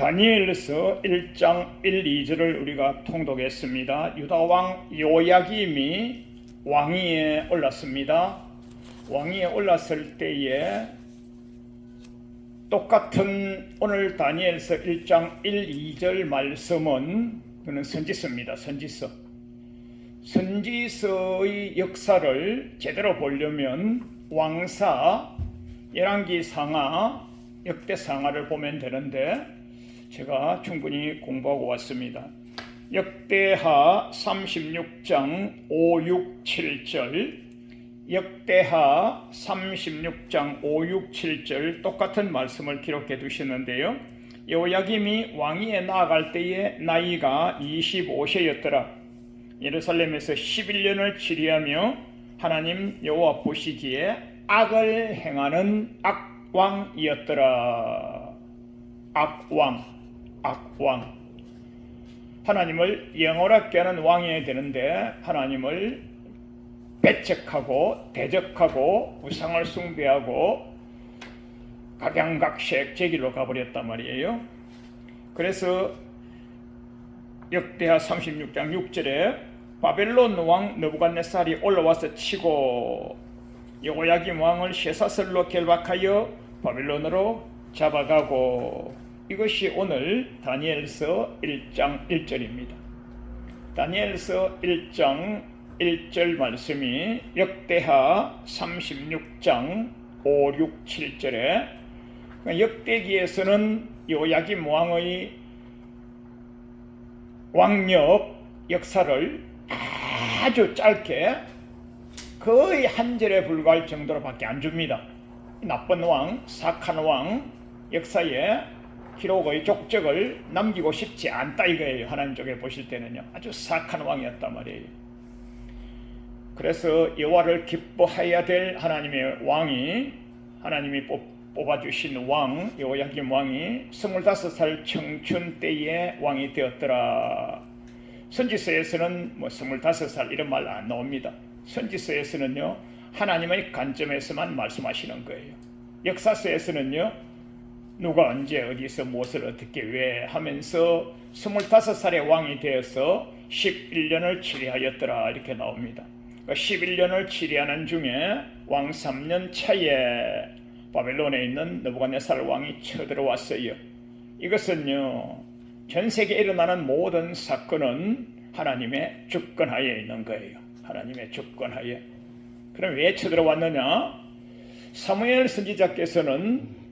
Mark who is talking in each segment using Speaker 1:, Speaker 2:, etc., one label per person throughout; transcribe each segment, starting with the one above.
Speaker 1: 다니엘서 1장 1, 2절을 우리가 통독했습니다. 유다왕 요야김이 왕위에 올랐습니다. 왕위에 올랐을 때에 똑같은 오늘 다니엘서 1장 1, 2절 말씀은 그는 선지서입니다. 선지서의 역사를 제대로 보려면 왕사, 열왕기상하, 역대상하를 보면 되는데 제가 충분히 공부하고 왔습니다. 역대하 36장 5, 6, 7절, 역대하 36장 5, 6, 7절 똑같은 말씀을 기록해 두시는데요. 요야김이 왕위에 나아갈 때에 나이가 25세였더라. 예루살렘에서 11년을 치리하며 하나님 여호와 보시기에 악을 행하는 악왕이었더라. 악왕. 하나님을 영원하게 하는 왕이어야 되는데 하나님을 배척하고 대적하고 우상을 숭배하고 각양각색 제길로 가버렸단 말이에요. 그래서 역대하 36장 6절에 바벨론 왕 느부갓네살이 올라와서 치고 여호야김 왕을 쇠사슬로 결박하여 바벨론으로 잡아가고, 이것이 오늘 다니엘서 1장 1절입니다. 다니엘서 1장 1절 말씀이 역대하 36장 5, 6, 7절에 역대기에서는 요야김 왕의 왕력 역사를 아주 짧게 거의 한 절에 불과할 정도로 밖에 안 줍니다. 나쁜 왕, 사악한 왕 역사에 기록의 족적을 남기고 싶지 않다 이거예요. 하나님 쪽에 보실 때는요. 아주 사악한 왕이었단 말이에요. 그래서 여호와를 기뻐해야 될 하나님의 왕이, 하나님이 뽑아주신 왕 여호야김 왕이 25살 청춘 때에 왕이 되었더라. 선지서에서는 25살 이런 말 안 나옵니다. 선지서에서는요 하나님의 관점에서만 말씀하시는 거예요. 역사서에서는요 누가 언제 어디서 무엇을 어떻게 왜 하면서 25살의 왕이 되어서 11년을 치리하였더라 이렇게 나옵니다. 11년을 치리하는 중에 왕 3년 차에 바벨론에 있는 느부갓네살 왕이 쳐들어왔어요. 이것은요 전 세계에 일어나는 모든 사건은 하나님의 주권하에 있는 거예요. 하나님의 주권하에. 그럼 왜 쳐들어왔느냐? 사무엘 선지자께서는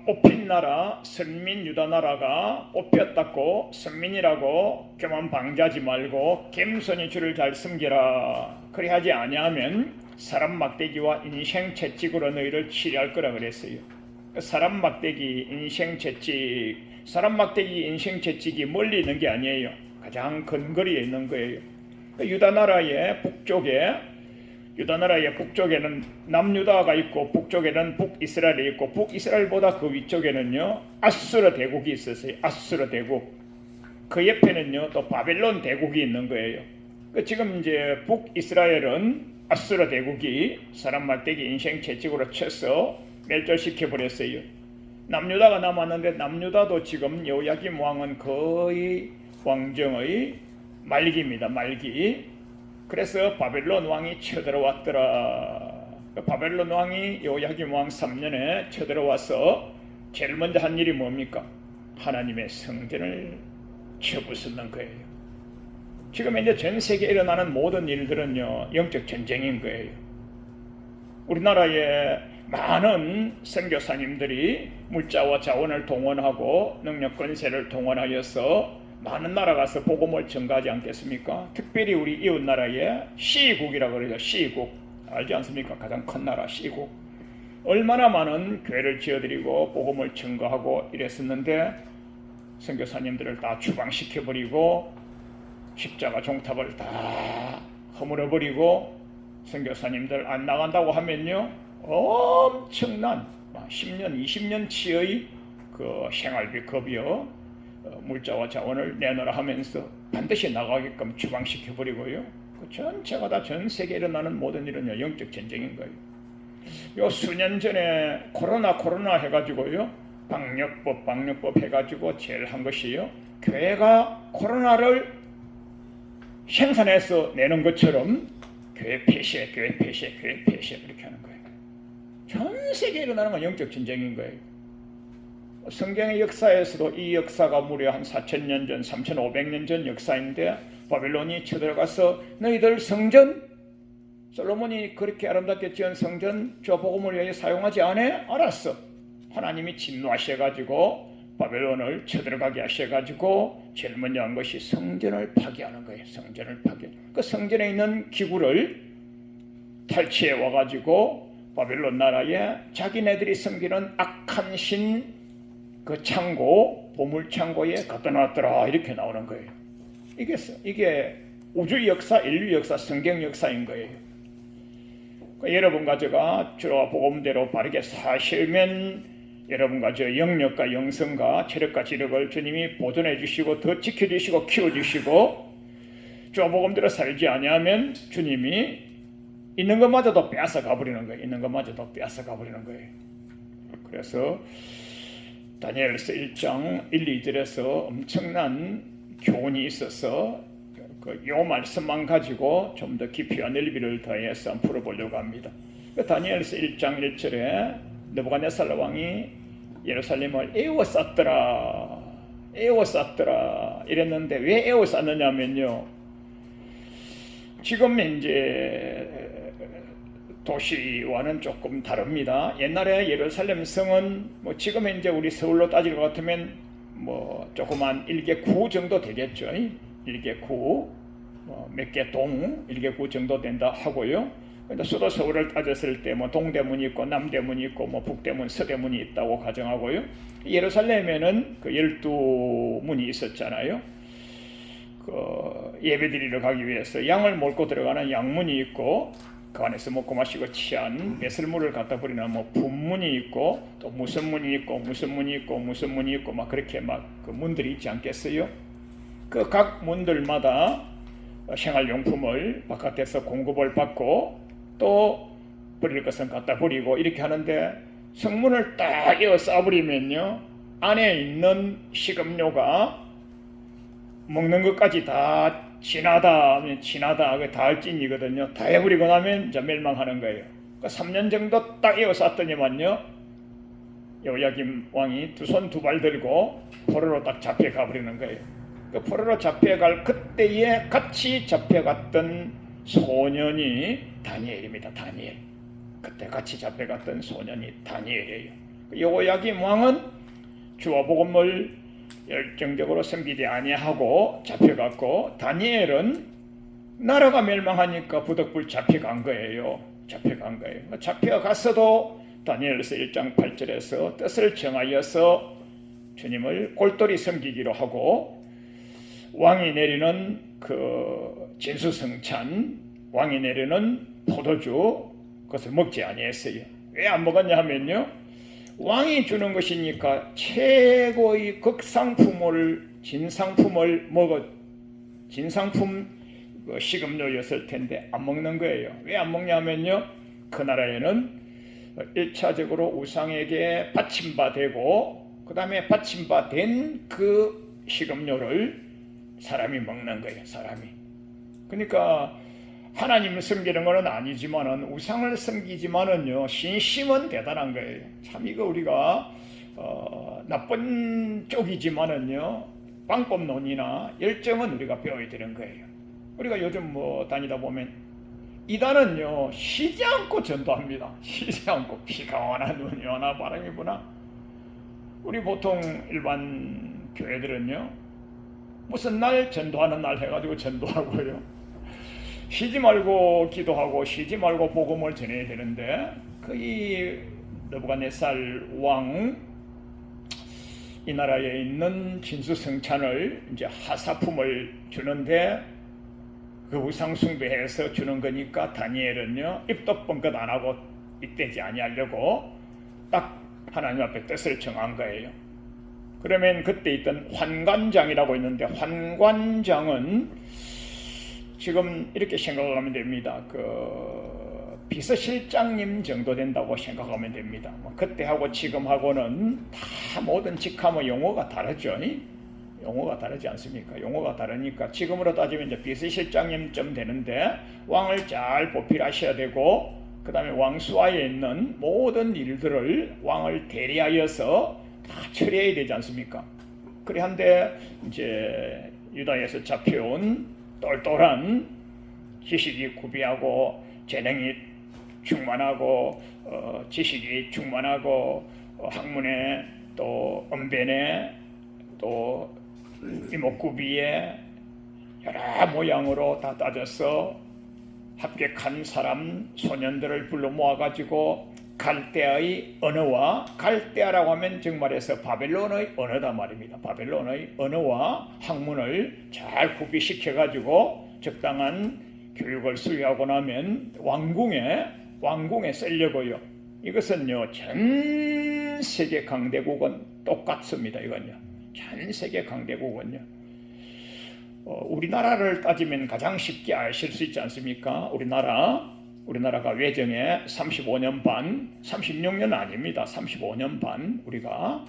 Speaker 1: 뽑힌 나라 선민 유다 나라가 뽑혔다고 선민이라고 교만 방자하지 말고 겸손히 주를 잘 섬기라. 그리하지 아니하면 사람 막대기와 인생 채찍으로 너희를 치료할 거라 그랬어요. 사람 막대기, 인생 채찍, 사람 막대기, 인생 채찍이 멀리 있는 게 아니에요. 가장 근거리에 있는 거예요. 유다 나라의 북쪽에는 남유다가 있고 북쪽에는 북이스라엘이 있고 북이스라엘보다 그 위쪽에는요 아수르 대국이 있었어요. 아수르 대국. 그 옆에는요 또 바벨론 대국이 있는 거예요. 지금 이제 북이스라엘은 아수르 대국이 사람 막대기 인생 채찍으로 쳐서 멸절시켜 버렸어요. 남유다가 남았는데 남유다도 지금 요야김 왕은 거의 왕정의 말기입니다. 말기. 그래서 바벨론 왕이 쳐들어왔더라. 바벨론 왕이 요야김 왕 3년에 쳐들어와서 제일 먼저 한 일이 뭡니까? 하나님의 성전을 쳐부수는 거예요. 지금 이제 전 세계에 일어나는 모든 일들은요 영적 전쟁인 거예요. 우리나라에 많은 선교사님들이 물자와 자원을 동원하고 능력 권세를 동원하여서 많은 나라 가서 복음을 전가하지 않겠습니까? 특별히 우리 이웃 나라에 시국이라고 그러죠. 시국 알지 않습니까? 가장 큰 나라 시국. 얼마나 많은 교회를 지어드리고 복음을 전가하고 이랬었는데 선교사님들을 다 추방시켜버리고 십자가 종탑을 다 허물어버리고 선교사님들 안 나간다고 하면요 엄청난 10년 20년치의 그 생활비 급여 물자와 자원을 내놓으라 하면서 반드시 나가게끔 추방시켜버리고요. 그 전체가 다 전 세계에 일어나는 모든 일은 영적 전쟁인 거예요. 요 수년 전에 코로나 해가지고요 방역법 해가지고 제일 한 것이요. 교회가 코로나를 생산해서 내는 것처럼 교회 폐쇄 그렇게 하는 거예요. 전 세계에 일어나는 건 영적 전쟁인 거예요. 성경의 역사에서도 이 역사가 무려 한 4,000년 전, 3,500년 전 역사인데 바벨론이 쳐들어가서 너희들 성전, 솔로몬이 그렇게 아름답게 지은 성전 저 복음을 위해 사용하지 않아? 알았어. 하나님이 진노하셔가지고 바벨론을 쳐들어가게 하셔가지고 제일 먼저 한 것이 성전을 파괴하는 거예요. 성전을 파괴. 그 성전에 있는 기구를 탈취해 와가지고 바벨론 나라에 자기네들이 섬기는 악한 신 그 창고, 보물 창고에 갖다 놨더라 이렇게 나오는 거예요. 이게 우주 역사, 인류 역사, 성경 역사인 거예요. 여러분과 제가 주로 복음대로 바르게 사실면 여러분과 저 영력과 영성과 체력과 지력을 주님이 보존해 주시고 더 지켜주시고 키워주시고 주와 복음대로 살지 아니하면 주님이 있는 것마저도 빼앗아 가버리는 거예요. 있는 것마저도 빼앗아 가버리는 거예요. 그래서 다니엘서 1장 1, 2절에서 엄청난 교훈이 있어서 요 말씀만 가지고 좀 더 깊이와 넓이를 더해서 한번 풀어보려고 합니다. 다니엘서 1장 1절에 느부갓네살 왕이 예루살렘을 에워쌌더라 이랬는데 왜 에워쌌느냐면요, 지금 이제 도시와는 조금 다릅니다. 옛날에 예루살렘 성은 뭐 지금 이제 우리 서울로 따질 것 같으면 뭐 조그만 1개 구 정도 되겠죠. 1개 구, 몇 개 동, 1개 구 정도 된다 하고요. 근데 수도 서울을 따졌을 때 뭐 동대문이 있고 남대문이 있고 뭐 북대문, 서대문이 있다고 가정하고요. 예루살렘에는 그 12문이 있었잖아요. 그 예배드리러 가기 위해서 양을 몰고 들어가는 양문이 있고 그 안에서 먹고 마시고 취한 배설물을 갖다 버리는 뭐 분문이 있고 또 무슨 문이 있고 무슨 문이 있고 무슨 문이 있고 막 그렇게 막 그 문들이 있지 않겠어요? 그 각 문들마다 생활용품을 바깥에서 공급을 받고 또 버릴 것은 갖다 버리고 이렇게 하는데 성문을 딱 에워 쌓아버리면요, 안에 있는 식음료가 먹는 것까지 다 지나다 하면 지나다 그 다할진이거든요. 다 해버리고 나면 이제 멸망하는 거예요. 그러니까 3년 정도 딱 에워쌌더니만요, 여호야김 왕이 두 손 두 발 들고 포로로 딱 잡혀가 버리는 거예요. 그 포로로 잡혀갈 그때에 같이 잡혀갔던 소년이 다니엘입니다. 다니엘. 그때 같이 잡혀갔던 소년이 다니엘이에요. 여호야김 왕은 주와 복음을 열정적으로 섬기지 아니하고 잡혀갔고, 다니엘은 나라가 멸망하니까 부득불 잡혀간 거예요. 잡혀갔어도 다니엘서 1장 8절에서 뜻을 정하여서 주님을 꼴똘히 섬기기로 하고, 왕이 내리는 그 진수성찬, 왕이 내리는 포도주, 그것을 먹지 아니했어요. 왜 안 먹었냐 하면요, 왕이 주는 것이니까 최고의 극상품을 진상품을 진상품 식음료였을 텐데 안 먹는 거예요. 왜 안 먹냐면요, 그 나라에는 1차적으로 우상에게 받침바되고 그 다음에 받침바된 그 식음료를 사람이 먹는 거예요. 사람이. 그러니까 하나님을 섬기는 것은 아니지만은 우상을 섬기지만은요, 신심은 대단한 거예요. 참 이거 우리가 나쁜 쪽이지만은요, 방법론이나 열정은 우리가 배워야 되는 거예요. 우리가 요즘 뭐 다니다 보면 이단은요, 쉬지 않고 전도합니다. 쉬지 않고 비가 오나 눈이 오나 바람이 부나. 우리 보통 일반 교회들은요, 무슨 날 전도하는 날 해가지고 전도하고요, 쉬지 말고 기도하고 쉬지 말고 복음을 전해야 되는데, 이 느부갓네살 왕 이 나라에 있는 진수성찬을 이제 하사품을 주는데 그 우상 숭배해서 주는 거니까 다니엘은요, 입도 뻥끗 안 하고 입대지 아니하려고 딱 하나님 앞에 뜻을 정한 거예요. 그러면 그때 있던 환관장이라고 있는데, 환관장은 지금 이렇게 생각하면 됩니다. 그 비서실장님 정도 된다고 생각하면 됩니다. 그때하고 지금하고는 다 모든 직함의 용어가 다르죠. 용어가 다르지 않습니까? 용어가 다르니까 지금으로 따지면 이제 비서실장님쯤 되는데 왕을 잘 보필하셔야 되고, 그 다음에 왕수하에 있는 모든 일들을 왕을 대리하여서 다 처리해야 되지 않습니까? 그래한데 이제 유다에서 잡혀온 똘똘한 지식이 구비하고 재능이 충만하고 지식이 충만하고 학문에 또 언변에 또 이목구비에 여러 모양으로 다 따져서 합격한 사람 소년들을 불러 모아가지고 갈대아의 언어와, 갈대아라고 하면 정말해서 바벨론의 언어다 말입니다. 바벨론의 언어와 학문을 잘 구비시켜가지고 적당한 교육을 수료하고 나면 왕궁에 쓰려고요. 이것은요 전 세계 강대국은 똑같습니다. 이건요 전 세계 강대국은요 우리나라를 따지면 가장 쉽게 아실 수 있지 않습니까? 우리나라가 외정에 35년 반, 36년 아닙니다. 35년 반 우리가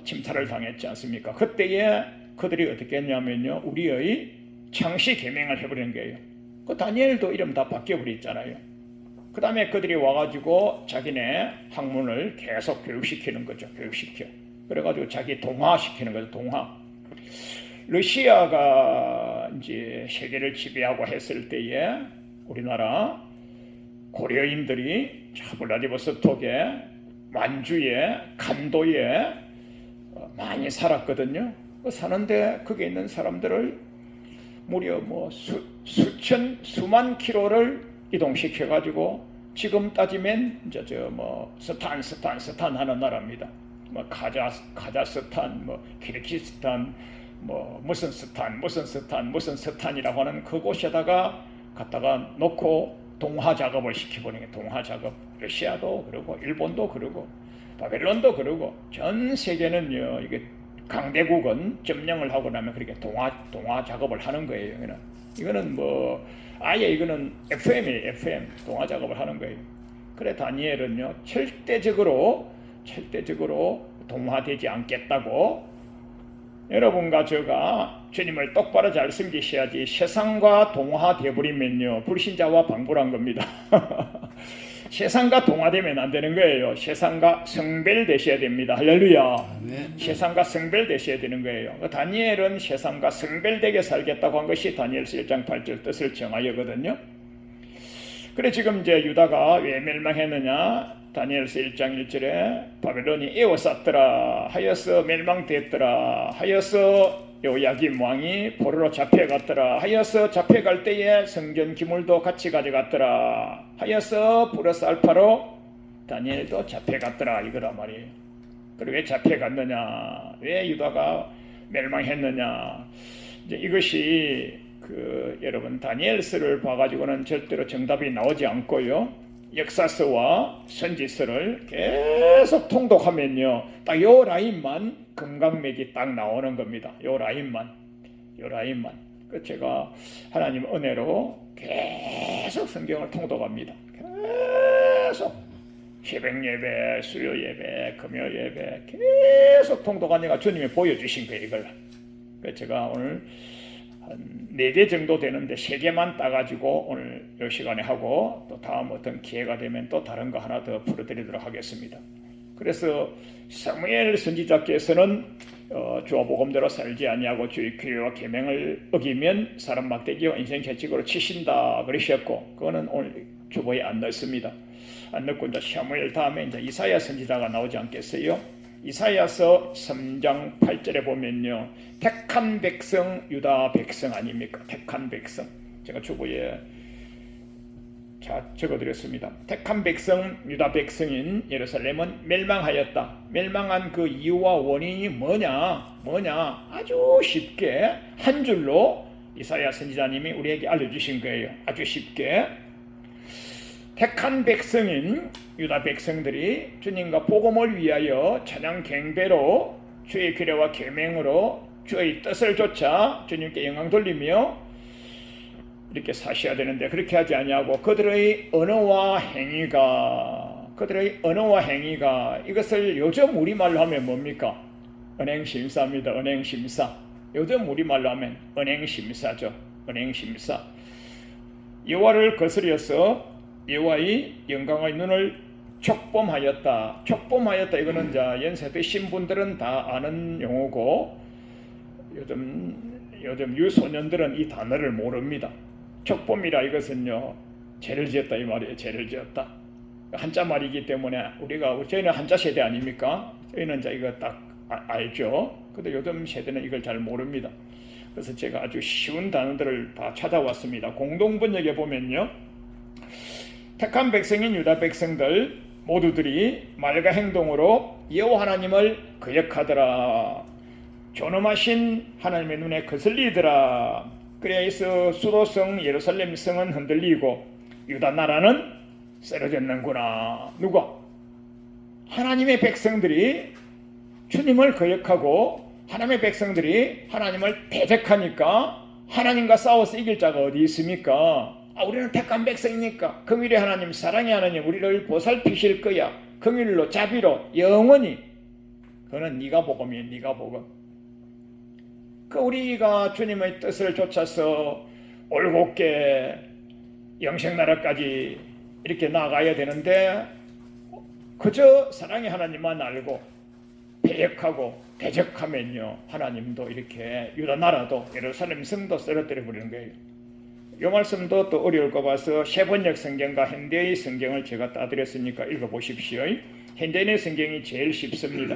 Speaker 1: 침탈을 당했지 않습니까? 그때에 그들이 어떻게 했냐면요 우리의 창시 개명을 해버리는 거예요. 그 다니엘도 이름 다 바뀌어버렸잖아요. 그 다음에 그들이 와가지고 자기네 학문을 계속 교육시키는 거죠. 교육시켜. 그래가지고 자기 동화시키는 거죠. 동화. 러시아가 이제 세계를 지배하고 했을 때에 우리나라 고려인들이 블라디보스톡에 만주에 간도에 많이 살았거든요. 사는데 거기에 있는 사람들을 무려 수만 킬로를 이동시켜 가지고 지금 따지면 이제 스탄 하는 나라입니다. 카자흐스탄, 키르기스탄, 무슨 스탄이라고 하는 그곳에다가 갖다가 놓고 동화 작업을 시켜보는 게 동화 작업. 러시아도 그러고 일본도 그러고 바벨론도 그러고 전 세계는요 이게 강대국은 점령을 하고 나면 그렇게 동화 작업을 하는 거예요. 이거는 아예 이거는 FM이에요. FM 동화 작업을 하는 거예요. 그래 다니엘은요 절대적으로 동화되지 않겠다고. 여러분과 제가 주님을 똑바로 잘 섬기셔야지 세상과 동화돼 버리면요 불신자와 방불한 겁니다. 세상과 동화되면 안 되는 거예요. 세상과 성별되셔야 됩니다. 할렐루야. 아멘. 세상과 성별되셔야 되는 거예요. 다니엘은 세상과 성별되게 살겠다고 한 것이 다니엘서 1장 8절 뜻을 정하여거든요. 그래 지금 이제 유다가 왜 멸망했느냐? 다니엘서 1장 1절에 바벨론이 에워쌌더라 하여서 멸망됐더라 하여서 요야김 왕이 포로로 잡혀갔더라 하여서 잡혀갈 때에 성전 기물도 같이 가져갔더라 하여서 플러스 알파로 다니엘도 잡혀갔더라 이거란 말이에요. 그리고 왜 잡혀갔느냐, 왜 유다가 멸망했느냐, 이제 이것이 여러분 다니엘서를 봐가지고는 절대로 정답이 나오지 않고요 역사서와 선지서를 계속 통독하면요 딱 요 라인만 금강맥이 딱 나오는 겁니다. 요 라인만. 제가 하나님 은혜로 계속 성경을 통독합니다. 계속 새벽 예배, 수요 예배, 금요 예배 계속 통독하니까 주님이 보여주신 거예요. 이걸. 제가 오늘 한 4개 정도 되는데 3개만 따가지고 오늘 이 시간에 하고 또 다음 어떤 기회가 되면 또 다른 거 하나 더 풀어드리도록 하겠습니다. 그래서 사무엘 선지자께서는 주와 복음대로 살지 아니하고 주의 규례와 계명을 어기면 사람 막대기와 인생 채찍으로 치신다 그러셨고, 그거는 오늘 주보에 안 넣습니다. 안 넣고 이제 사무엘 다음에 이제 이사야 선지자가 나오지 않겠어요? 이사야서 3장 8절에 보면요 택한 백성 유다 백성 아닙니까? 택한 백성. 제가 주보에 적어드렸습니다. 택한 백성 유다 백성인 예루살렘은 멸망하였다. 멸망한 그 이유와 원인이 뭐냐 아주 쉽게 한 줄로 이사야 선지자님이 우리에게 알려주신 거예요. 아주 쉽게. 택한 백성인 유다 백성들이 주님과 복음을 위하여 찬양 경배로 주의 규례와 계명으로 주의 뜻을 좇아 주님께 영광 돌리며 이렇게 사셔야 되는데 그렇게 하지 아니하고 그들의 언어와 행위가 이것을 요즘 우리말로 하면 뭡니까? 은행심사입니다. 은행심사. 요즘 우리말로 하면 은행심사죠. 은행심사. 여호와를 거스려서 여호와의 영광의 눈을 촉범하였다. 촉범하였다. 이거는 이제 연세 드신 분들은 다 아는 용어고 요즘 유소년들은 이 단어를 모릅니다. 촉범이라 이것은요, 죄를 지었다 이 말이에요. 죄를 지었다. 한자 말이기 때문에 저희는 한자 세대 아닙니까? 저희는 이제 이거 딱 알죠. 근데 요즘 세대는 이걸 잘 모릅니다. 그래서 제가 아주 쉬운 단어들을 다 찾아왔습니다. 공동번역에 보면요, 택한 백성인 유다 백성들 모두들이 말과 행동으로 여호와 하나님을 거역하더라. 존엄하신 하나님의 눈에 거슬리더라. 그래서 수도성 예루살렘 성은 흔들리고 유다 나라는 쓰러졌는구나. 누가? 하나님의 백성들이 주님을 거역하고 하나님의 백성들이 하나님을 대적하니까 하나님과 싸워서 이길 자가 어디 있습니까? 우리는 택한 백성이니까 긍휼의 하나님, 사랑의 하나님 우리를 보살피실 거야. 긍휼로 자비로 영원히. 그거는 네가 복음이에요. 네가 복음. 우리가 주님의 뜻을 좇아서 올곧게 영생나라까지 이렇게 나가야 되는데 그저 사랑의 하나님만 알고 배역하고 대적하면요, 하나님도 이렇게 유다 나라도 예루살렘 성도 쓰러뜨려 버리는 거예요. 이 말씀도 또 어려울 것 같아서 세번역 성경과 현대의 성경을 제가 따드렸으니까 읽어보십시오. 현대의 성경이 제일 쉽습니다.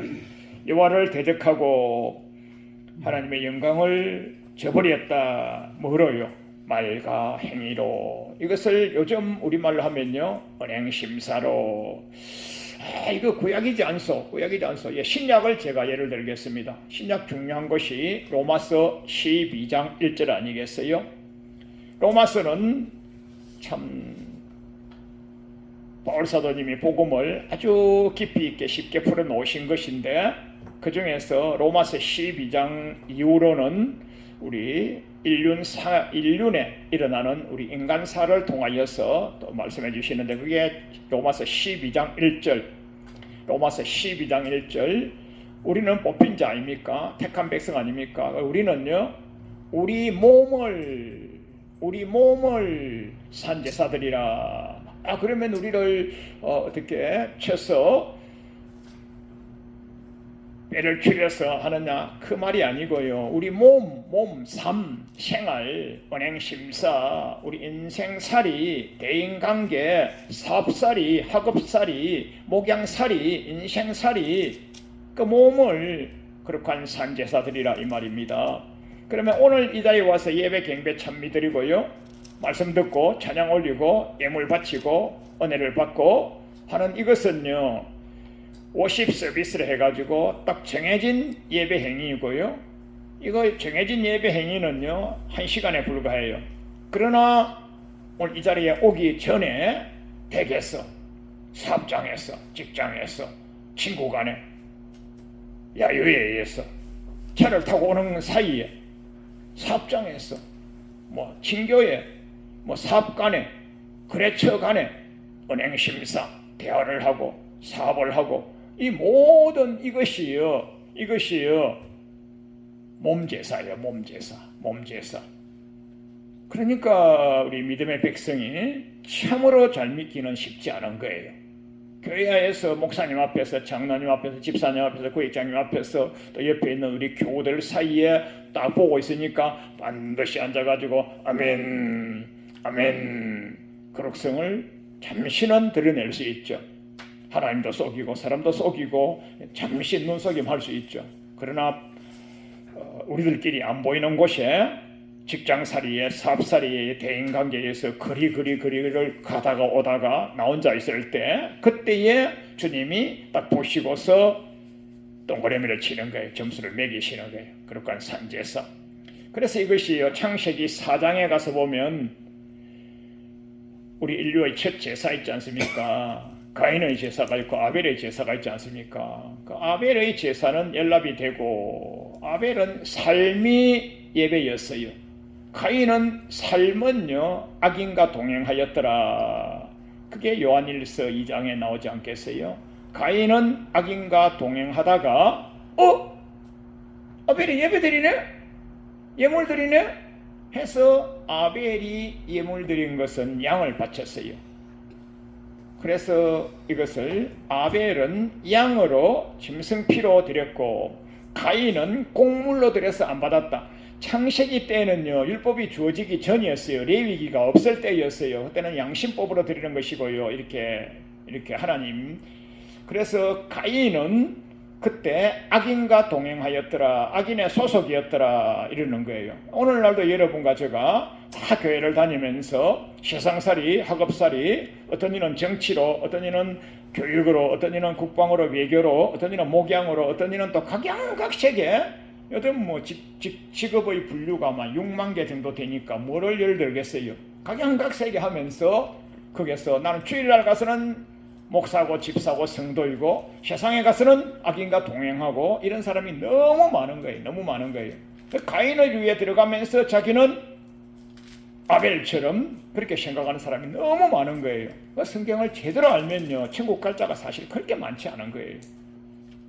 Speaker 1: 여호와를 대적하고 하나님의 영광을 저버렸다. 뭐로요? 말과 행위로. 이것을 요즘 우리말로 하면요, 은행심사로. 이거 구약이지 않소. 예, 신약을 제가 예를 들겠습니다. 신약 중요한 것이 로마서 12장 1절 아니겠어요? 로마서는 참 바울 사도님이 복음을 아주 깊이 있게 쉽게 풀어놓으신 것인데 그 중에서 로마서 12장 이후로는 우리 인륜에 일어나는 우리 인간사를 통하여서 또 말씀해 주시는데 그게 로마서 12장 1절. 로마서 12장 1절. 우리는 뽑힌 자 아닙니까? 택한 백성 아닙니까? 우리는요, 우리 몸을 산제사들이라. 그러면 우리를 어떻게 쳐서 뼈를 추려서 하느냐? 그 말이 아니고요. 우리 삶, 생활, 은행심사, 우리 인생살이, 대인관계, 사업살이, 학업살이, 목양살이, 인생살이, 그 몸을 그렇게 한 산제사들이라 이 말입니다. 그러면 오늘 이 자리에 와서 예배 경배 찬미 드리고요, 말씀 듣고 찬양 올리고 예물 바치고 은혜를 받고 하는 이것은요, 50 서비스를 해가지고 딱 정해진 예배 행위이고요. 이거 정해진 예배 행위는요, 1시간에 불과해요. 그러나 오늘 이 자리에 오기 전에 댁에서, 사업장에서, 직장에서, 친구 간에, 야유에 의해서 차를 타고 오는 사이에, 사업장에서, 친교에, 사업 간에, 거래처 간에 은행심사, 대화를 하고 사업을 하고 이 모든 이것이요 몸제사예요. 몸제사. 그러니까 우리 믿음의 백성이 참으로 잘 믿기는 쉽지 않은 거예요. 교회에서 목사님 앞에서, 장로님 앞에서, 집사님 앞에서, 구역장님 앞에서, 또 옆에 있는 우리 교우들 사이에 딱 보고 있으니까 반드시 앉아가지고 아멘 그럭성을 잠시는 드러낼 수 있죠. 하나님도 속이고 사람도 속이고 잠시 눈속임 할 수 있죠. 그러나 우리들끼리 안 보이는 곳에 직장살이에, 사업살이에, 대인관계에서 거리를 가다가 오다가 나 혼자 있을 때 그때에 주님이 딱 보시고서 동그라미를 치는 거예요. 점수를 매기시는 거예요. 그러니까 한 산제사. 그래서 이것이 창세기 4장에 가서 보면 우리 인류의 첫 제사 있지 않습니까? 가인의 제사가 있고 아벨의 제사가 있지 않습니까? 그 아벨의 제사는 연락이 되고 아벨은 삶이 예배였어요. 가인은 삶은요 악인과 동행하였더라. 그게 요한일서 2장에 나오지 않겠어요? 가인은 악인과 동행하다가 아벨이 예배드리네? 예물 드리네? 해서 아벨이 예물 드린 것은 양을 바쳤어요. 그래서 이것을 아벨은 양으로 짐승피로 드렸고 가인은 곡물로 드려서 안 받았다. 창세기 때는요 율법이 주어지기 전이었어요. 레위기가 없을 때였어요. 그때는 양심법으로 드리는 것이고요. 이렇게 하나님. 그래서 가인은 그때 악인과 동행하였더라. 악인의 소속이었더라. 이러는 거예요. 오늘날도 여러분과 제가 다 교회를 다니면서 세상살이, 학업살이, 어떤 이는 정치로, 어떤 이는 교육으로, 어떤 이는 국방으로, 외교로, 어떤 이는 목양으로, 어떤 이는 또 각양각색의 요즘 뭐 직업의 분류가 막 6만 개 정도 되니까 뭐를 예를 들겠어요. 각양각색의 하면서 거기서 나는 주일날 가서는 목사고 집사고 성도이고 세상에 가서는 악인과 동행하고 이런 사람이 너무 많은 거예요. 너무 많은 거예요. 가인의 위에 들어가면서 자기는 아벨처럼 그렇게 생각하는 사람이 너무 많은 거예요. 성경을 제대로 알면요 천국 갈 자가 사실 그렇게 많지 않은 거예요.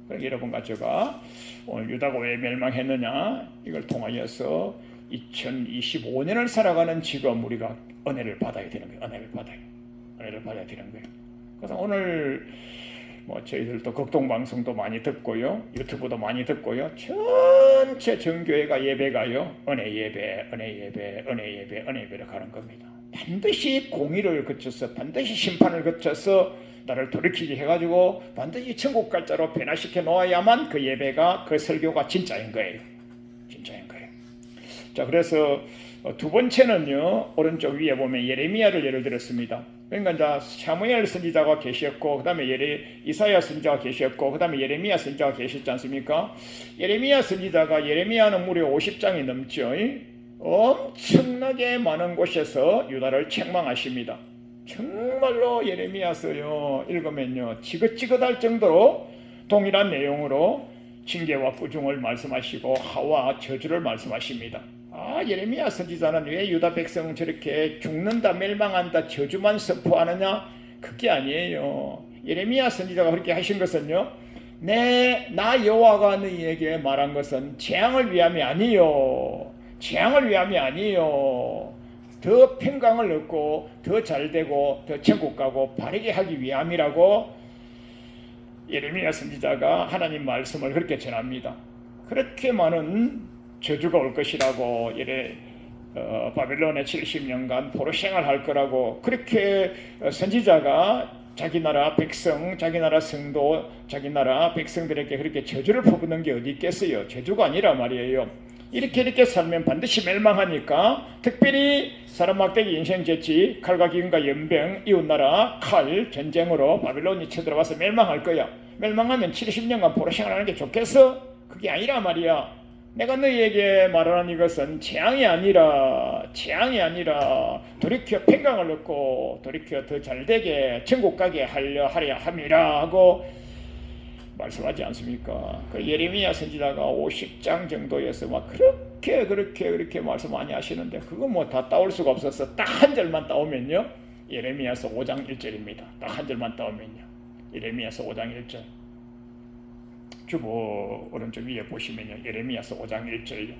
Speaker 1: 여러분과 제가 오늘 유다가 왜 멸망했느냐 이걸 통하여서 2025년을 살아가는 지금 우리가 은혜를 받아야 되는 거예요. 은혜를 받아야 되는 거예요. 그래서 오늘 뭐 저희들도 극동방송도 많이 듣고요, 유튜브도 많이 듣고요, 전체 전교회가 예배가요 은혜 예배로 가는 겁니다. 반드시 공의를 거쳐서 반드시 심판을 거쳐서 나를 돌이키게 해가지고 반드시 천국 갈 자로 변화시켜 놓아야만 그 예배가 그 설교가 진짜인 거예요. 자, 그래서 두 번째는요 오른쪽 위에 보면 예레미야를 예를 들었습니다. 그러니까 이제 사무엘 선지자가 계셨고, 그 다음에 이사야 선지자가 계셨고, 그 다음에 예레미야 선지자가 계셨지 않습니까? 예레미야 선지자가 예레미야는 무려 50장이 넘죠. 엄청나게 많은 곳에서 유다를 책망하십니다. 정말로 예레미야서요 읽으면요 지긋지긋할 정도로 동일한 내용으로 징계와 꾸중을 말씀하시고 하와 저주를 말씀하십니다. 예레미야 선지자는 왜 유다 백성은 저렇게 죽는다 멸망한다 저주만 선포하느냐? 그게 아니에요. 예레미야 선지자가 그렇게 하신 것은요 나 여호와가 너희에게 말한 것은 재앙을 위함이 아니요 더 평강을 얻고 더 잘되고 더 천국 가고 바르게 하기 위함이라고 예레미야 선지자가 하나님 말씀을 그렇게 전합니다. 그렇게 많은 저주가 올 것이라고 바벨론의 70년간 포로 생활할 거라고 그렇게 선지자가 자기 나라 백성, 자기 나라 성도, 자기 나라 백성들에게 그렇게 저주를 퍼붓는 게 어디 있겠어요. 저주가 아니라 말이에요. 이렇게 살면 반드시 멸망하니까 특별히 사람 막대기 인생제치 칼과 기근과 연병 이웃나라 칼 전쟁으로 바벨론이 쳐들어와서 멸망할 거야. 멸망하면 70년간 포로 생활하는 게 좋겠어? 그게 아니라 말이야. 내가 너희에게 말하는 이것은 재앙이 아니라 돌이켜 평강을 얻고 돌이켜 더 잘되게 천국 가게 하려 함이라 하고 말씀하지 않습니까? 그 예레미야 선지자가 50장 정도에서 막 그렇게 말씀 많이 하시는데 그거 뭐 다 따올 수가 없어서 딱 한 절만 따오면요 예레미야서 5장 1절입니다. 딱 한 절만 따오면요 예레미야서 5장 1절 주보 오른쪽 위에 보시면요 예레미야서 5장 1절요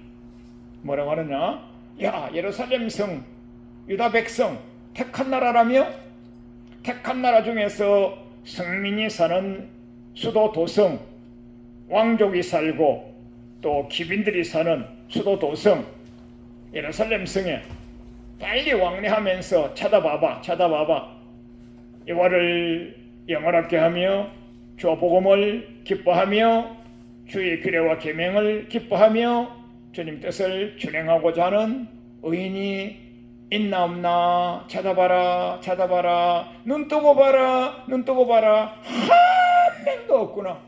Speaker 1: 뭐라고 하느냐? 야 예루살렘 성 유다 백성 택한 나라라며? 택한 나라 중에서 성민이 사는 수도 도성 왕족이 살고 또 기빈들이 사는 수도 도성 예루살렘 성에 빨리 왕래하면서 찾아봐봐 여호와를 영원하게 하며 주와 복음을 기뻐하며 주의 규례와 계명을 기뻐하며 주님 뜻을 준행하고자 하는 의인이 있나 없나 찾아봐라 눈 뜨고 봐라 한 명도 없구나.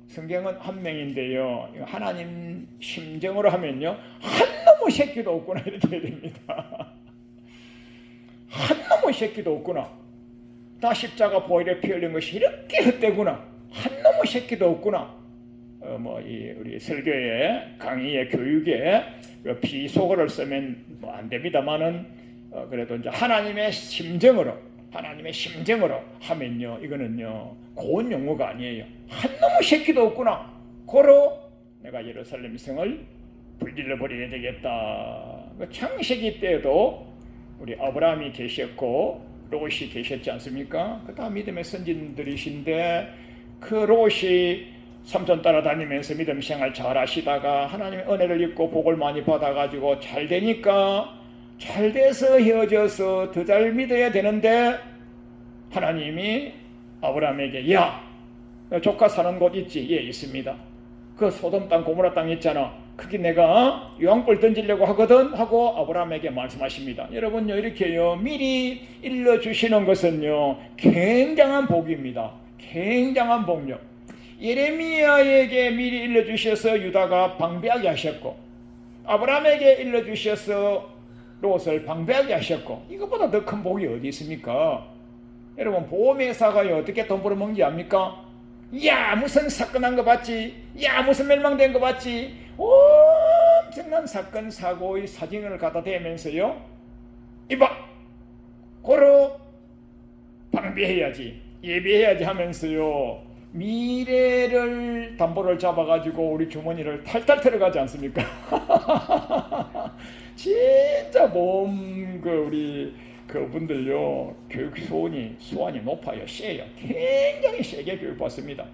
Speaker 1: 성경은 한 명인데요 하나님 심정으로 하면요 한 놈의 새끼도 없구나 이렇게 해야 됩니다. 한 놈의 새끼도 없구나. 다 십자가 보혈에 피 흘린 것이 이렇게 헛되구나. 한 놈의 새끼도 없구나. 우리 설교에 강의에 교육에 비속어를 쓰면 안 됩니다만은 그래도 이제 하나님의 심정으로 하면요 이거는요 고운 용어가 아니에요. 한 놈의 새끼도 없구나. 고로 내가 예루살렘 성을 불질러 버려야 되겠다. 창세기 때에도 우리 아브라함이 계셨고 롯이 계셨지 않습니까? 다 믿음의 선진들이신데 그 롯이 삼손 따라다니면서 믿음 생활 잘 하시다가 하나님의 은혜를 입고 복을 많이 받아가지고 잘 되니까 잘 돼서 헤어져서 더 잘 믿어야 되는데 하나님이 아브라함에게 야 조카 사는 곳 있지? 예 있습니다. 그 소돔 땅 고모라 땅 있잖아. 그게 내가 유황불 던지려고 하거든 하고 아브라함에게 말씀하십니다. 여러분요 이렇게요 미리 일러주시는 것은요 굉장한 복입니다. 굉장한 복력. 예레미야에게 미리 일러주셔서 유다가 방배하게 하셨고 아브라함에게 일러주셔서 롯을 방배하게 하셨고 이것보다 더 큰 복이 어디 있습니까? 여러분 보험회사가요 어떻게 돈 벌어먹는지 압니까? 야 무슨 사건 한 거 봤지? 야 무슨 멸망된 거 봤지? 엄청난 사건 사고의 사진을 갖다 대면서요 이봐 고로 방비해야지 예비해야지 하면서요 미래를 담보를 잡아가지고 우리 주머니를 탈탈 털어가지 않습니까? 진짜 우리 그분들요 교육 수완이 높아요. 세요. 굉장히 세게 교육받습니다.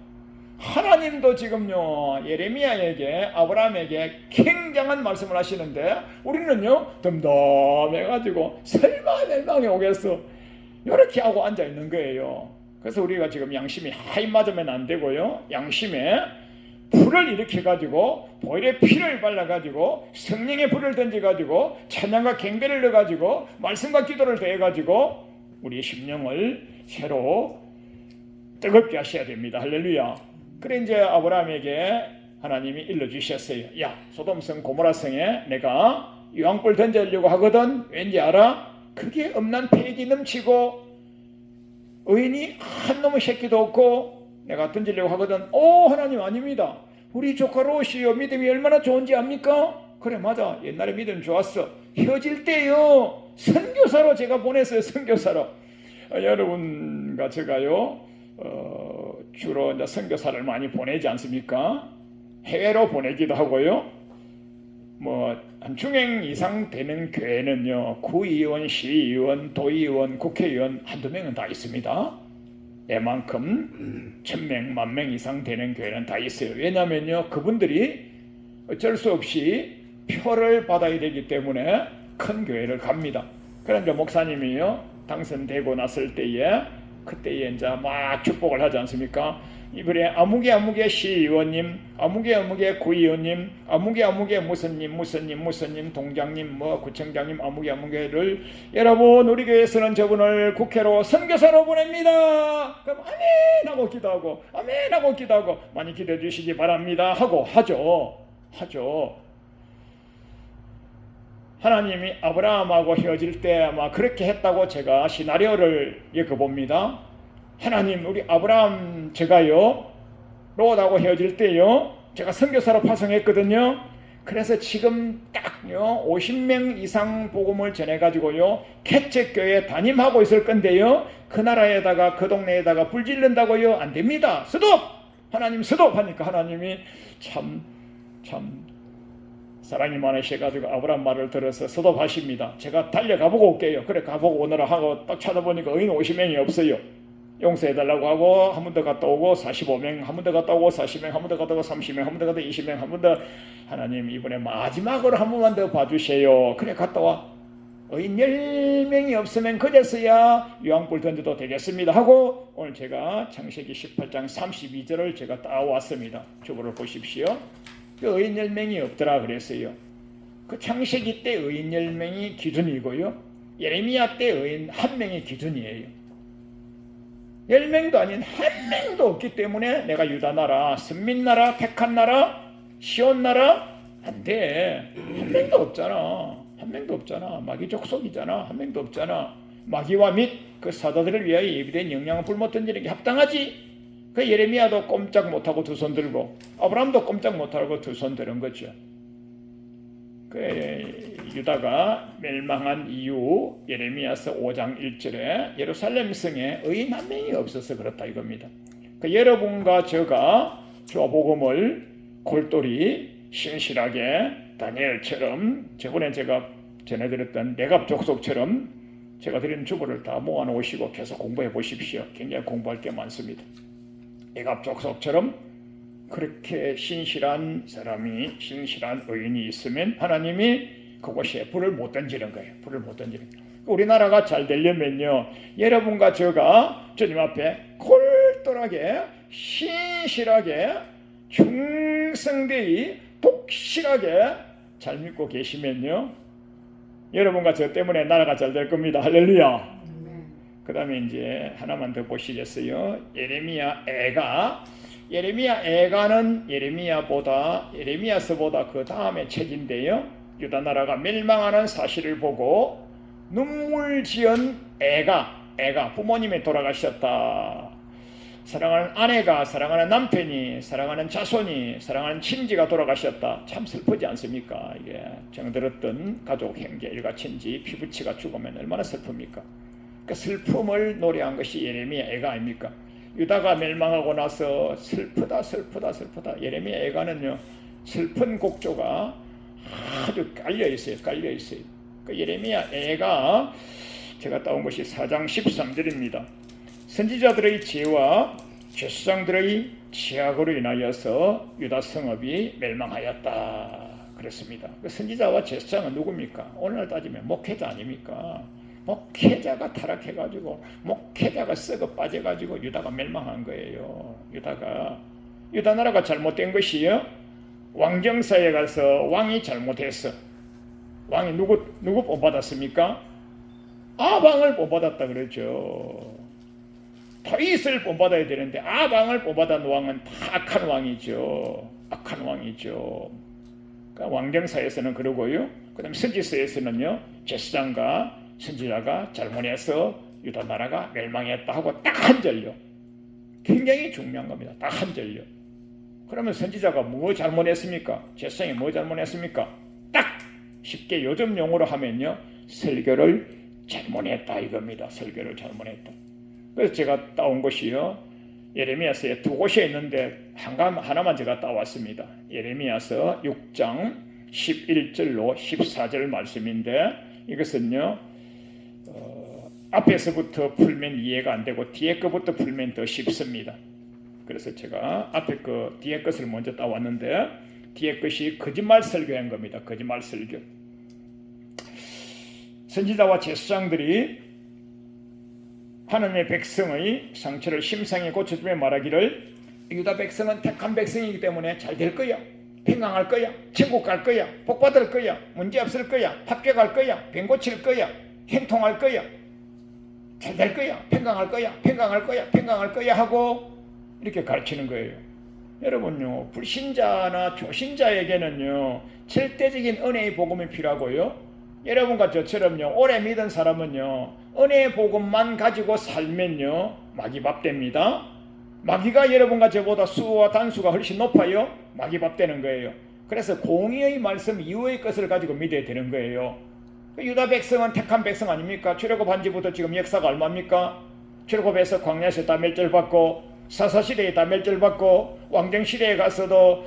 Speaker 1: 하나님도 지금요 예레미야에게 아브라함에게 굉장한 말씀을 하시는데 우리는요 덤덤해가지고 설마 멸망이 오겠어 이렇게 하고 앉아 있는 거예요. 그래서 우리가 지금 양심이 하이 맞으면 안 되고요 양심에 불을 일으켜가지고 보혈의 피를 발라가지고 성령의 불을 던져가지고 찬양과 경배를 넣어가지고 말씀과 기도를 더해가지고 우리의 심령을 새로 뜨겁게 하셔야 됩니다. 할렐루야. 그래 이제 아브라함에게 하나님이 일러주셨어요. 야 소돔성 고모라성에 내가 유황불 던지려고 하거든. 왠지 알아? 그게 엄난 폐기 넘치고 의인이 한 놈의 새끼도 없고 내가 던지려고 하거든. 하나님 아닙니다. 우리 조카 롯이요 믿음이 얼마나 좋은지 압니까? 그래 맞아 옛날에 믿음 좋았어. 헤어질 때요 선교사로 제가 보냈어요. 선교사로. 여러분과 제가요 주로 이제 선교사를 많이 보내지 않습니까? 해외로 보내기도 하고요. 한 중행 이상 되는 교회는요 구의원, 시의원, 도의원, 국회의원 한두 명은 다 있습니다. 애만큼 1000명, 10,000명 이상 되는 교회는 다 있어요. 왜냐하면요 그분들이 어쩔 수 없이 표를 받아야 되기 때문에 큰 교회를 갑니다. 그런데 목사님이요 당선되고 났을 때에 그때에 이제 막 축복을 하지 않습니까? 이번에 아무개 시의원님, 아무개 구의원님, 아무개 무슨님, 동장님, 구청장님, 아무개를 여러분 우리 교회에서는 저분을 국회로 선교사로 보냅니다. 그럼 아멘 하고 기도하고 많이 기도해 주시기 바랍니다 하고 하죠. 하나님이 아브라함하고 헤어질 때 아마 그렇게 했다고 제가 시나리오를 엮어봅니다. 하나님 우리 아브라함 제가요 롯하고 헤어질 때요 제가 선교사로 파송했거든요. 그래서 지금 딱요 50명 이상 복음을 전해가지고요 개척교회 담임하고 있을 건데요 그 나라에다가 그 동네에다가 불 지른다고요 안 됩니다. 스톱! 하나님 스톱! 하니까 하나님이 참 사랑이 많으셔가지고 아브라함 말을 들어서 스톱하십니다. 제가 달려가보고 올게요. 그래 가보고 오느라 하고 딱 찾아보니까 의인 50명이 없어요. 용서해달라고 하고 한 번 더 갔다 오고 45명, 한 번 더 갔다 오고 40명, 한 번 더 갔다 오고 30명, 한 번 더 갔다 20명, 한 번 더 하나님 이번에 마지막으로 한 번만 더 봐주세요. 그래 갔다 와. 의인 10명이 없으면 그제서야 유황불 던져도 되겠습니다 하고 오늘 제가 창세기 18장 32절을 제가 따왔습니다. 저거를 보십시오. 그 의인 10명이 없더라 그랬어요. 그 창세기 때 의인 10명이 기준이고요. 예레미야 때 의인 1명이 기준이에요. 10명도 아닌 1명도 없기 때문에 내가 유다 나라, 선민 나라, 택한 나라, 시온 나라 안 돼. 1명도 없잖아. 1명도 없잖아. 마귀 족속이잖아. 1명도 없잖아. 마귀와 및 그 사도들을 위하여 예비된 영양을 불못 던지는 게 합당하지. 그 예레미야도 꼼짝 못하고 두 손 들고 아브라함도 꼼짝 못하고 두 손 드는 거죠. 그 유다가 멸망한 이후 예레미야서 5장 1절에 예루살렘 성에 의인 한 명이 없어서 그렇다 이겁니다. 그 여러분과 제가 복음을 골똘히 신실하게 다니엘처럼 저번에 제가 전해드렸던 내갑 족속처럼 제가 드린 주보를 다 모아놓으시고 계속 공부해 보십시오. 굉장히 공부할 게 많습니다. 내갑 족속처럼 그렇게 신실한 사람이 신실한 의인이 있으면 하나님이 그곳에 불을 못 던지는 거예요. 불을 못 던지는 거예요. 우리나라가 잘 되려면요, 여러분과 제가 주님 앞에 콜똘하게 신실하게 충성되이 독실하게 잘 믿고 계시면요, 여러분과 저 때문에 나라가 잘 될 겁니다. 할렐루야. 그 다음에 이제 하나만 더 보시겠어요? 예레미야 애가는 예레미야서보다 그 다음에 책인데요, 유다 나라가 멸망하는 사실을 보고 눈물 지은 애가 부모님이 돌아가셨다. 사랑하는 아내가, 사랑하는 남편이, 사랑하는 자손이, 사랑하는 친지가 돌아가셨다. 참 슬프지 않습니까? 이게 정들었던 가족, 형제, 일가, 친지, 피부치가 죽으면 얼마나 슬픕니까? 그 슬픔을 노래한 것이 예레미야 애가 아닙니까? 유다가 멸망하고 나서 슬프다. 예레미야 애가는요, 슬픈 곡조가 아주 깔려 있어요. 그 예레미야 애가 제가 따온 것이 4장 13절입니다. 선지자들의 죄와 죄수장들의 죄악으로 인하여서 유다 성읍이 멸망하였다. 그렇습니다. 그 선지자와 죄수장은 누굽니까? 오늘날 따지면 목회자 아닙니까? 목회자가 타락해가지고 목회자가 썩어 빠져가지고 유다가 멸망한 거예요. 유다 나라가 잘못된 것이요, 왕정사에 가서 왕이 잘못했어. 왕이 누구 본받았습니까? 아방을 본받았다 그러죠. 다윗을 본받아야 되는데 아방을 본받은 왕은 다 악한 왕이죠. 그러니까 왕정사에서는 그러고요, 그 다음에 선지서에서는요, 제사장과 선지자가 잘못해서 유다 나라가 멸망했다 하고 딱 한 절요. 굉장히 중요한 겁니다. 딱 한 절요. 그러면 선지자가 뭐 잘못했습니까? 제사장이 뭐 잘못했습니까? 딱 쉽게 요즘 용어로 하면요, 설교를 잘못했다 이겁니다. 설교를 잘못했다. 그래서 제가 따온 것이요, 예레미야서에 두 곳에 있는데 하나만 제가 따왔습니다. 예레미야서 6장 11절로 14절 말씀인데, 이것은요, 앞에서부터 풀면 이해가 안 되고 뒤에 거부터 풀면 더 쉽습니다. 그래서 제가 앞에 거 뒤에 것을 먼저 따왔는데, 뒤에 것이 거짓말 설교한 겁니다. 거짓말 설교. 선지자와 제사장들이 하나님의 백성의 상처를 심상히 고쳐주며 말하기를, 유다 백성은 택한 백성이기 때문에 잘 될 거야, 평강할 거야, 천국 갈 거야, 복 받을 거야, 문제 없을 거야, 합격할 거야, 병 고칠 거야, 행통할 거야, 잘 될 거야, 평강할 거야 하고 이렇게 가르치는 거예요. 여러분요, 불신자나 조신자에게는요, 절대적인 은혜의 복음이 필요하고요, 여러분과 저처럼요, 오래 믿은 사람은요, 은혜의 복음만 가지고 살면요, 마귀밥 됩니다. 마귀가 여러분과 저보다 수와 단수가 훨씬 높아요. 마귀밥 되는 거예요. 그래서 공의의 말씀 이후의 것을 가지고 믿어야 되는 거예요. 유다 백성은 택한 백성 아닙니까? 출애굽한 지부터 지금 역사가 얼마입니까? 출애굽해서 광야에서 다 멸절받고, 사사시대에 다 멸절받고, 왕정시대에 가서도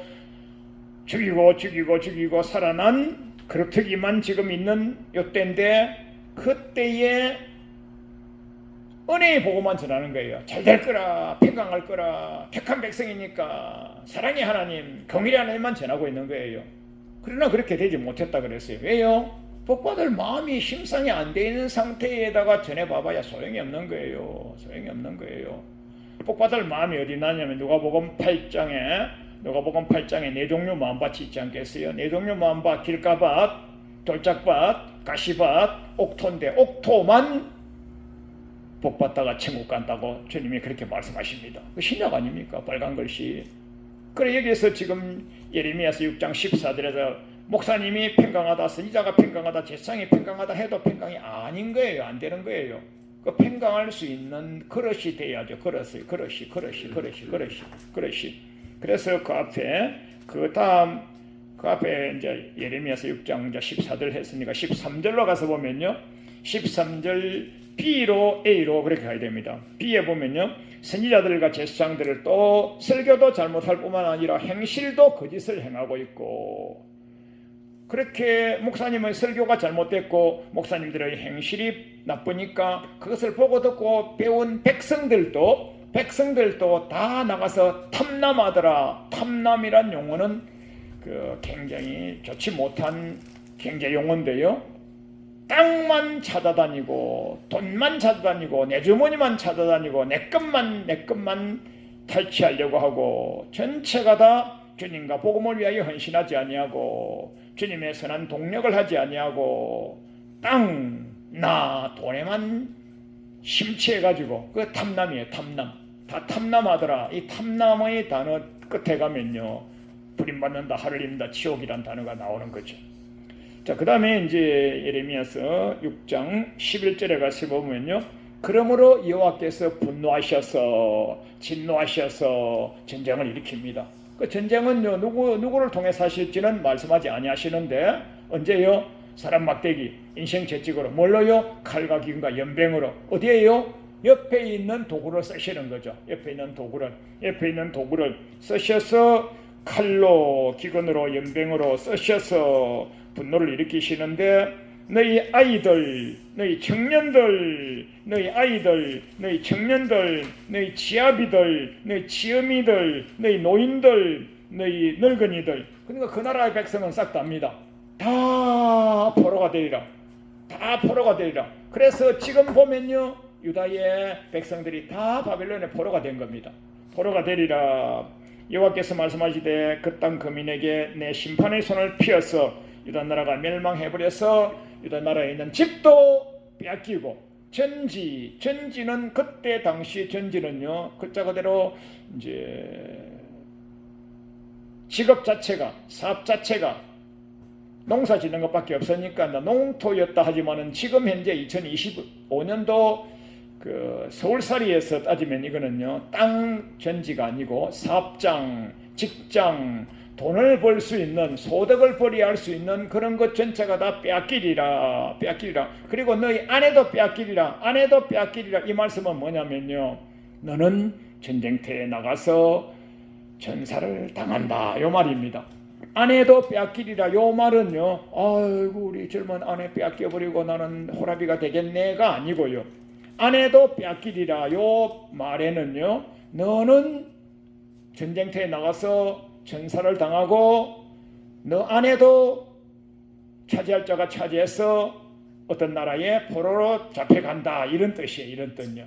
Speaker 1: 죽이고 살아난 그렇더기만 지금 있는 요때인데, 그때에 은혜의 복음만 전하는 거예요. 잘 될 거라, 평강할 거라, 택한 백성이니까, 사랑의 하나님, 긍휼의 하나님만 전하고 있는 거예요. 그러나 그렇게 되지 못했다 그랬어요. 왜요? 복받을 마음이 심상이 안 돼 있는 상태에다가 전해봐봐야 소용이 없는 거예요. 복받을 마음이 어디 나냐면 누가복음 8장에 네 종류 마음밭이 있지 않겠어요? 네 종류 마음밭, 길가밭, 돌짝밭, 가시밭, 옥토인데 옥토만 복받다가 천국 간다고 주님이 그렇게 말씀하십니다. 그 신약 아닙니까? 빨간 글씨. 그래, 여기에서 지금 예레미야서 6장 14절에서 목사님이 평강하다, 선지자가 평강하다, 제사장이 평강하다 해도 평강이 아닌 거예요. 안 되는 거예요. 그 팽강할 수 있는 그릇이 돼야죠. 그릇이. 그래서 그 앞에 그 다음 그 앞에 이제 예레미야서 6장 이제 14절 했으니까 13절로 가서 보면요. 13절 B로 A로 그렇게 가야 됩니다. B에 보면요. 선지자들과 제사장들을 또 설교도 잘못할 뿐만 아니라 행실도 거짓을 행하고 있고, 그렇게 목사님의 설교가 잘못됐고 목사님들의 행실이 나쁘니까 그것을 보고 듣고 배운 백성들도 다 나가서 탐남하더라. 탐남이란 용어는 그 굉장히 좋지 못한 경제 용어인데요. 땅만 찾아다니고 돈만 찾아다니고 내 주머니만 찾아다니고 내 것만 탈취하려고 하고, 전체가 다 주님과 복음을 위하여 헌신하지 아니하고 주님의 선한 동력을 하지 아니하고 땅나 돈에만 심취해가지고, 그 탐남이에요. 다 탐남하더라. 이 탐남의 단어 끝에 가면요, 불임받는다, 하늘입니다, 지옥이란 단어가 나오는 거죠. 자, 그 다음에 이제 예레미야서 6장 11절에 가서 보면요, 그러므로 여호와께서 분노하셔서 진노하셔서 전쟁을 일으킵니다. 그 전쟁은요, 누구를 통해서 하실지는 말씀하지 아니하시는데, 언제요? 사람 막대기, 인생 채찍으로, 뭘로요? 칼과 기근과 연병으로. 어디에요? 옆에 있는 도구를 쓰시는 거죠. 옆에 있는 도구를 쓰셔서 칼로, 기근으로, 연병으로 쓰셔서 분노를 일으키시는데, 너희 아이들, 너희 청년들, 너희 청년들, 너희 지아비들, 너희 지어미들, 너희 노인들, 너희 늙은이들, 그러니까 그 나라의 백성은 싹 다입니다. 다 포로가 되리라. 그래서 지금 보면요, 유다의 백성들이 다 바벨론의 포로가 된 겁니다. 포로가 되리라. 여호와께서 말씀하시되 그 땅 거민에게 내 심판의 손을 피어서 유다 나라가 멸망해버려서 유다 나라에 있는 집도 빼앗기고, 전지는 그때 당시 전지는요, 글자 그대로 이제 직업 자체가, 사업 자체가 농사 짓는 것밖에 없으니까 농토였다 하지만은 지금 현재 2025년도 그 서울살이에서 따지면 이거는요, 땅 전지가 아니고 사업장, 직장, 돈을 벌 수 있는, 소득을 벌이할 수 있는 그런 것 전체가 다 빼앗기리라. 그리고 너희 아내도 빼앗기리라. 이 말씀은 뭐냐면요, 너는 전쟁터에 나가서 전사를 당한다, 요 말입니다. 아내도 빼앗기리라, 요 말은요, 아이고 우리 젊은 아내 빼앗겨버리고 나는 호라비가 되겠네가 아니고요, 아내도 빼앗기리라, 요 말에는요, 너는 전쟁터에 나가서 전사를 당하고 너 아내도 차지할 자가 차지해서 어떤 나라의 포로로 잡혀간다, 이런 뜻이에요. 이런 뜻요.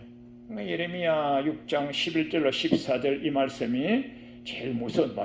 Speaker 1: 예레미야 6장 11절로 14절 이 말씀이 제일 무서운 말.